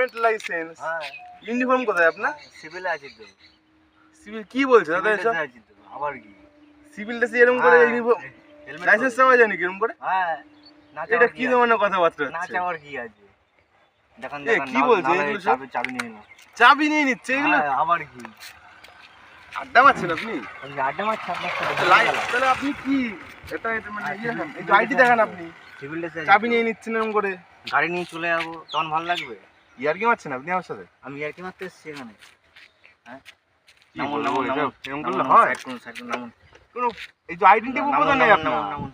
Helmet licence, হ্যাঁ uniform কোথায় আপনার? সিভিলে আছি তো। সিভিল কি বলছে দাদা সিভিল এসব? ড্রেসে আছি তো, আবার কি? সিভিল ড্রেসে এরকম করে ইউনিফর্ম হেলমেট লাইসেন্স চাওয়া যায় নাকি এরকম করে? হ্যাঁ না এটা কি ধরনের কথাবার্তা না হচ্ছে? চাওয়ার কি আছে? দেখেন এ কি বলছে এগুলো সব? চাবি নিয়ে নাও। চাবি নিয়ে নিচ্ছে এগুলো? হ্যাঁ, আবার কি? আড্ডা মারছেন আপনি? ওই যে আড্ডা মারছে আপনার সাথে। তাহলে আপনি কি এটা মানে এই যে আইডি দেখান আপনি, সিভিল ড্রেসে চাবি নিয়ে নিচ্ছেন এরকম করে। গাড়ি নিয়ে চলে যাবো, তখন ভালো লাগবে? ইয়ার কি মারছেন আপনি আমার সাথে? আমি আর কি মারতে এসেছি এখানে? হ্যাঁ কি বলবো, এরকম করলে নামুন, হয়? সাইড করুন, নামুন। কোনো এই যে আইডেন্টি প্রুফ নেই আপনার। নামুন।